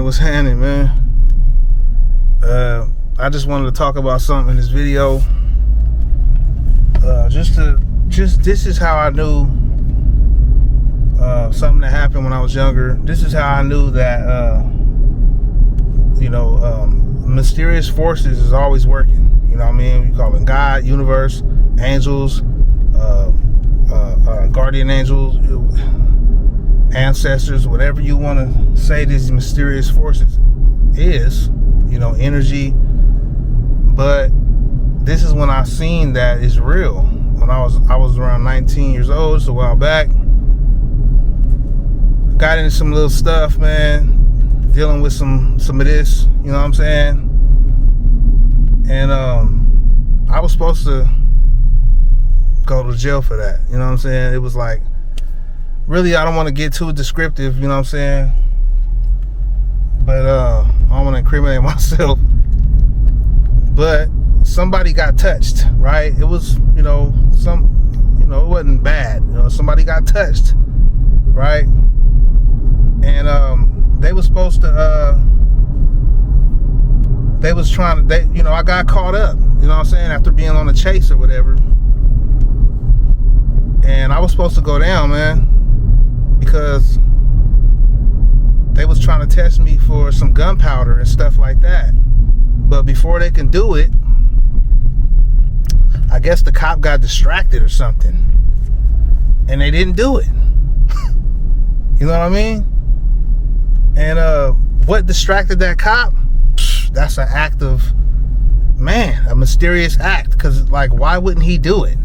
what's happening, man? I just wanted to talk about something in this video. This is how I knew something that happened when I was younger. This is how I knew that mysterious forces is always working. You know what I mean? We call it God, universe, angels, guardian angels, ancestors, whatever you want to say these mysterious forces is, energy. But this is when I seen that it's real. When I was around 19 years old, just a while back. Got into some little stuff, man, dealing with some of this, you know what I'm saying? And I was supposed to go to jail for that, you know what I'm saying? It was like, really, I don't want to get too descriptive, you know what I'm saying? But I don't want to incriminate myself. But somebody got touched, right? It was, it wasn't bad. Somebody got touched, right? And they was supposed to, I got caught up, you know what I'm saying, after being on the chase or whatever. And I was supposed to go down, man, because they was trying to test me for some gunpowder and stuff like that. But before they can do it, I guess the cop got distracted or something, and they didn't do it. You know what I mean? And what distracted that cop? That's an act of, a mysterious act. Because, why wouldn't he do it?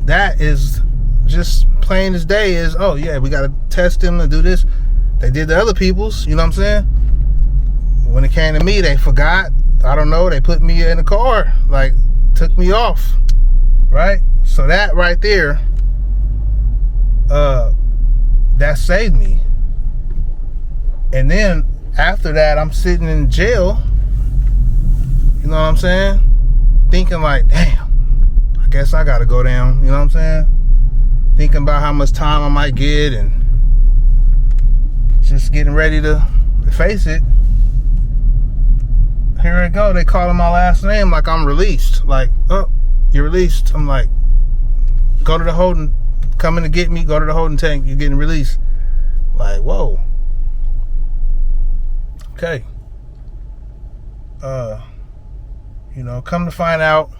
That is just plain as day is, oh yeah, we got to test him and do this. They did the other people's, you know what I'm saying? When it came to me, they forgot. I don't know, they put me in the car, took me off, right? So that right there, that saved me. And then after that, I'm sitting in jail, you know what I'm saying? Thinking damn, I guess I gotta go down, you know what I'm saying? Thinking about how much time I might get and just getting ready to face it. Here I go, they calling my last name like I'm released. Oh, you're released. I'm like, go to the holding, coming to get me, go to the holding tank, you're getting released. Whoa. Okay. Come to find out,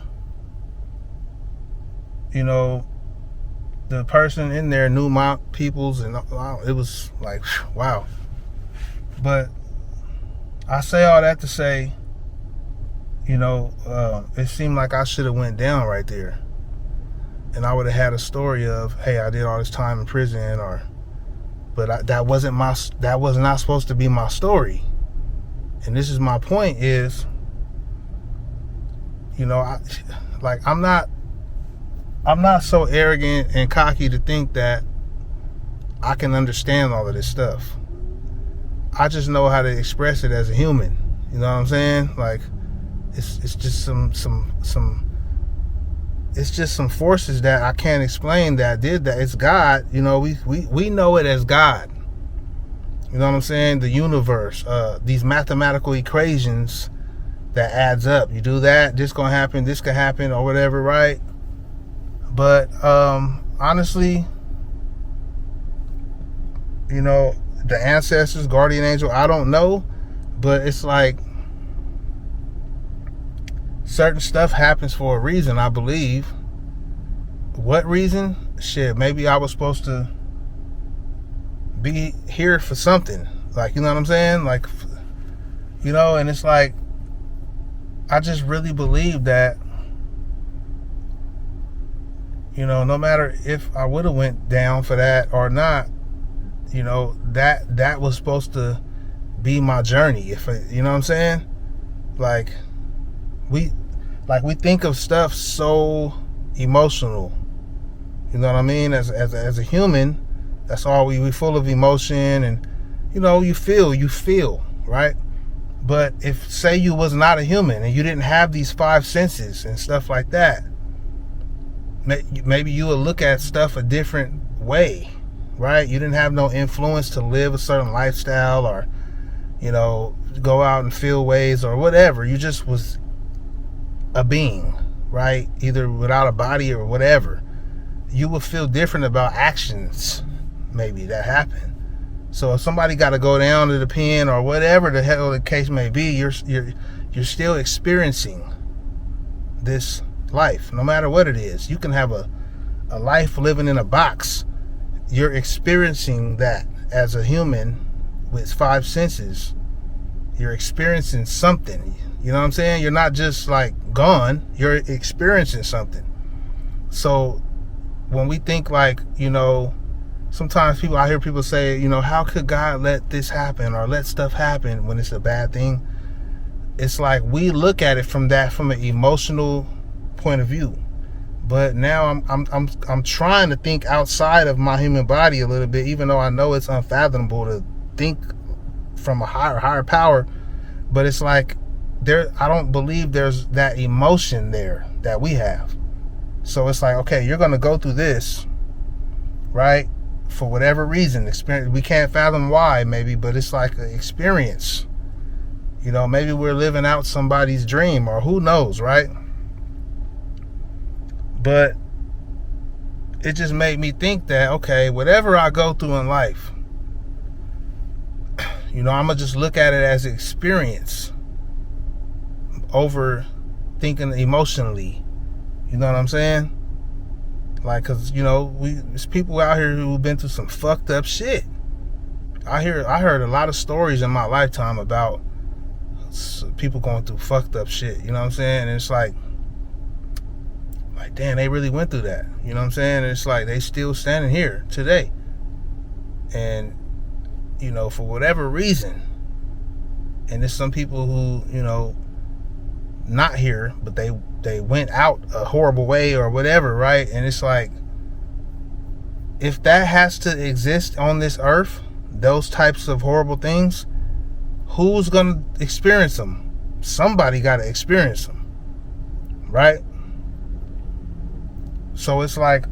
the person in there knew my peoples, and it was wow. But I say all that to say, it seemed like I should have went down right there, and I would have had a story of, hey, I did all this time in prison, but that was not supposed to be my story. And this is my point is, I'm not so arrogant and cocky to think that I can understand all of this stuff. I just know how to express it as a human. You know what I'm saying? It's just some it's just some forces that I can't explain that did that. It's God. We know it as God. You know what I'm saying? The universe, these mathematical equations that adds up. You do that, this gonna happen, this could happen, or whatever, right? But honestly, the ancestors, guardian angel, I don't know, but it's certain stuff happens for a reason, I believe. What reason? Shit, maybe I was supposed to be here for something. You know what I'm saying? And it's I just really believe that, no matter if I would have went down for that or not, that was supposed to be my journey. You know what I'm saying? We think of stuff so emotional. You know what I mean? As a human, that's all we full of emotion, and you feel, right? But if, say, you was not a human and you didn't have these five senses and stuff like that, maybe you would look at stuff a different way, right? You didn't have no influence to live a certain lifestyle, or go out and feel ways or whatever. You just was a being, right? Either without a body or whatever. You would feel different about actions maybe that happen. So if somebody got to go down to the pen or whatever the hell the case may be, you're still experiencing this life, no matter what it is. You can have a life living in a box. You're experiencing that as a human with 5 senses. You're experiencing something. You know what I'm saying? You're not just like gone. You're experiencing something. So when we think like, sometimes I hear people say, how could God let this happen or let stuff happen when it's a bad thing? It's like we look at it from an emotional point of view. But now I'm trying to think outside of my human body a little bit, even though I know it's unfathomable to think from a higher power. But it's like I don't believe there's that emotion there that we have. So it's like, okay, you're gonna go through this, right? For whatever reason, experience. We can't fathom why, maybe, but it's like an experience. Maybe we're living out somebody's dream, or who knows, right? But it just made me think that, okay, whatever I go through in life, I'm gonna just look at it as an experience over thinking emotionally. You know what I'm saying? Like, cause there's people out here who've been through some fucked up shit. I heard a lot of stories in my lifetime about people going through fucked up shit. You know what I'm saying? And it's like, damn, they really went through that. You know what I'm saying? And it's like they still standing here today. And for whatever reason, and there's some people who not here, but they went out a horrible way or whatever, right? And it's like, if that has to exist on this earth, those types of horrible things, who's gonna experience them? Somebody gotta experience them, right? So it's like,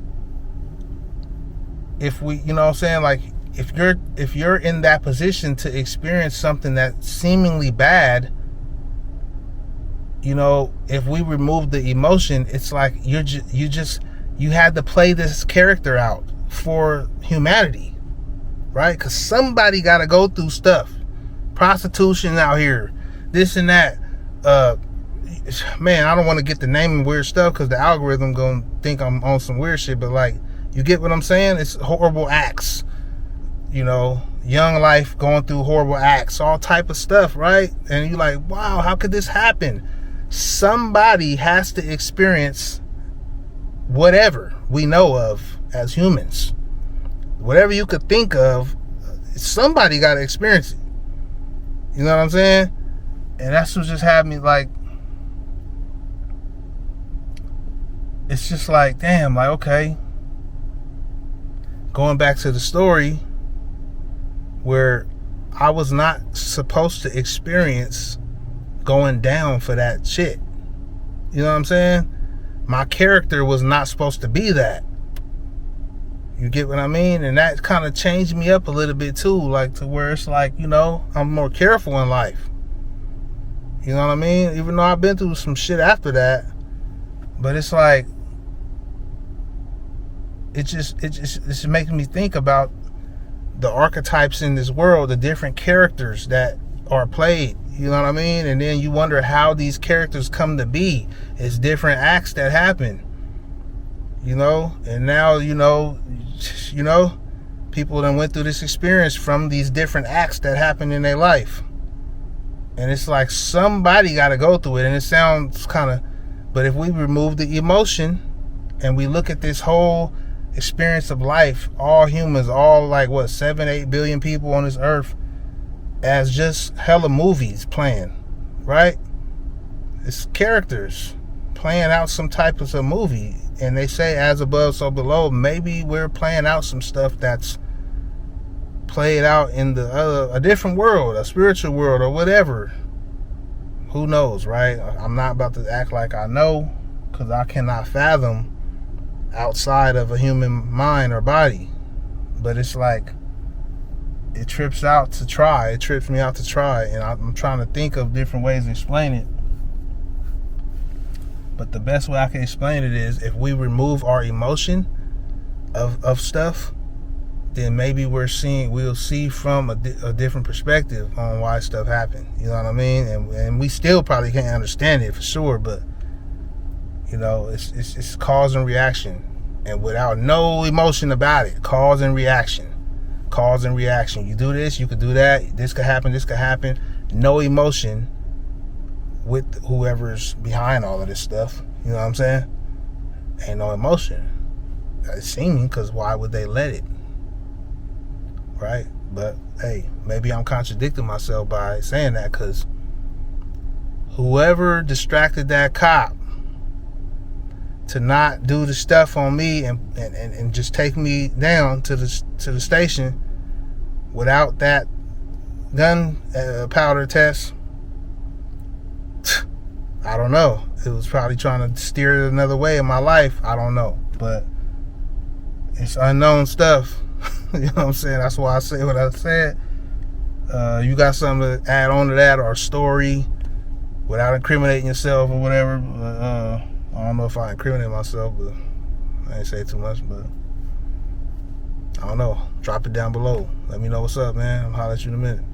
if we, what I'm saying, like, if you're in that position to experience something that's seemingly bad, if we remove the emotion, it's like you had to play this character out for humanity, right? Because somebody got to go through stuff. Prostitution out here, this and that. Man, I don't want to get the naming weird stuff because the algorithm gonna think I'm on some weird shit. But like, you get what I'm saying? It's horrible acts. Young life going through horrible acts, all type of stuff, right? And you're like, wow, how could this happen? Somebody has to experience whatever we know of as humans. Whatever you could think of, somebody got to experience it. You know what I'm saying? And that's what just had me like, it's just like, damn, like, okay. Going back to the story where I was not supposed to experience going down for that shit. You know what I'm saying? My character was not supposed to be that. You get what I mean? And that kind of changed me up a little bit too, like to where it's like, I'm more careful in life. You know what I mean? Even though I've been through some shit after that, but it's like, it's making me think about the archetypes in this world, the different characters that are played. You know what I mean? And then you wonder how these characters come to be. It's different acts that happen. And now, people that went through this experience from these different acts that happened in their life. And it's like somebody got to go through it. And it sounds kind of, but if we remove the emotion and we look at this whole experience of life, all humans, all like 7-8 billion people on this earth, as just hella movies playing, right? It's characters playing out some type of a movie. And they say as above, so below. Maybe we're playing out some stuff that's played out in a different world, a spiritual world or whatever. Who knows, right? I'm not about to act like I know, because I cannot fathom outside of a human mind or body. But it's like, it trips out to try. It trips me out to try, and I'm trying to think of different ways to explain it. But the best way I can explain it is if we remove our emotion of stuff, then maybe we'll see from a different perspective on why stuff happened. You know what I mean? And we still probably can't understand it for sure, but you know, it's cause and reaction, and without no emotion about it, cause and reaction. You do this, you could do that. This could happen. No emotion with whoever's behind all of this stuff. You know what I'm saying? Ain't no emotion. It's seeming, because why would they let it? Right? But hey, maybe I'm contradicting myself by saying that, because whoever distracted that cop to not do the stuff on me and just take me down to the station without that gun powder test, I don't know. It was probably trying to steer it another way in my life. I don't know. But it's unknown stuff. You know what I'm saying? That's why I say what I said. You got something to add on to that, or a story without incriminating yourself or whatever? I don't know if I incriminate myself, but I ain't say too much. But I don't know. Drop it down below. Let me know what's up, man. I'll holler at you in a minute.